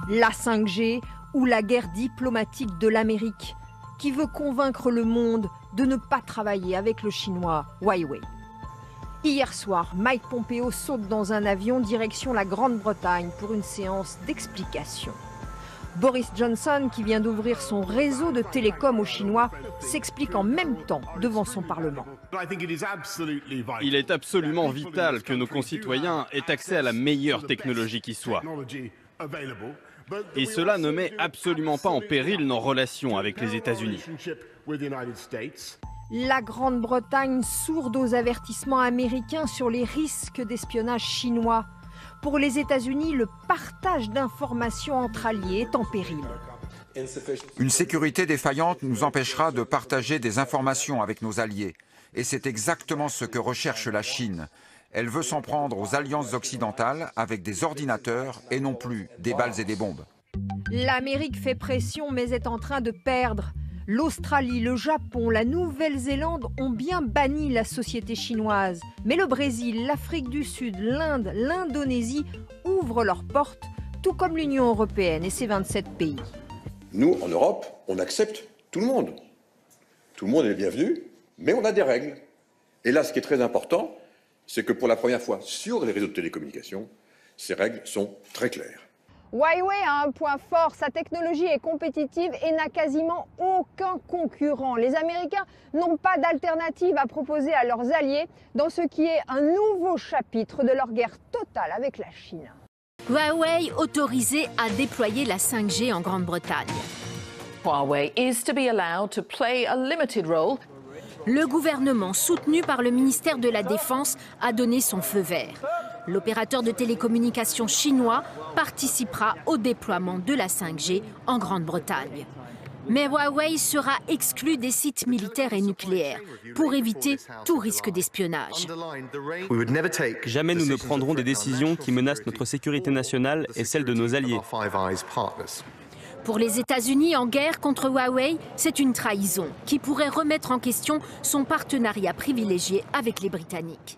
La 5G ou la guerre diplomatique de l'Amérique, qui veut convaincre le monde de ne pas travailler avec le chinois Huawei. Hier soir, Mike Pompeo saute dans un avion direction la Grande-Bretagne pour une séance d'explication. Boris Johnson, qui vient d'ouvrir son réseau de télécom aux Chinois, s'explique en même temps devant son Parlement. Il est absolument vital que nos concitoyens aient accès à la meilleure technologie qui soit. Et cela ne met absolument pas en péril nos relations avec les États-Unis. La Grande-Bretagne sourde aux avertissements américains sur les risques d'espionnage chinois. Pour les États-Unis, le partage d'informations entre alliés est en péril. Une sécurité défaillante nous empêchera de partager des informations avec nos alliés. Et c'est exactement ce que recherche la Chine. Elle veut s'en prendre aux alliances occidentales avec des ordinateurs et non plus des balles et des bombes. L'Amérique fait pression mais est en train de perdre. L'Australie, le Japon, la Nouvelle-Zélande ont bien banni la société chinoise. Mais le Brésil, l'Afrique du Sud, l'Inde, l'Indonésie ouvrent leurs portes, tout comme l'Union européenne et ses 27 pays. Nous, en Europe, on accepte tout le monde. Tout le monde est bienvenu, mais on a des règles. Et là, ce qui est très important, c'est que pour la première fois sur les réseaux de télécommunications, ces règles sont très claires. Huawei a un point fort, sa technologie est compétitive et n'a quasiment aucun concurrent. Les Américains n'ont pas d'alternative à proposer à leurs alliés dans ce qui est un nouveau chapitre de leur guerre totale avec la Chine. Huawei autorisé à déployer la 5G en Grande-Bretagne. Huawei is to be allowed to play a limited role. Le gouvernement, soutenu par le ministère de la Défense, a donné son feu vert. L'opérateur de télécommunications chinois participera au déploiement de la 5G en Grande-Bretagne. Mais Huawei sera exclu des sites militaires et nucléaires pour éviter tout risque d'espionnage. Jamais nous ne prendrons des décisions qui menacent notre sécurité nationale et celle de nos alliés. Pour les États-Unis en guerre contre Huawei, c'est une trahison qui pourrait remettre en question son partenariat privilégié avec les Britanniques.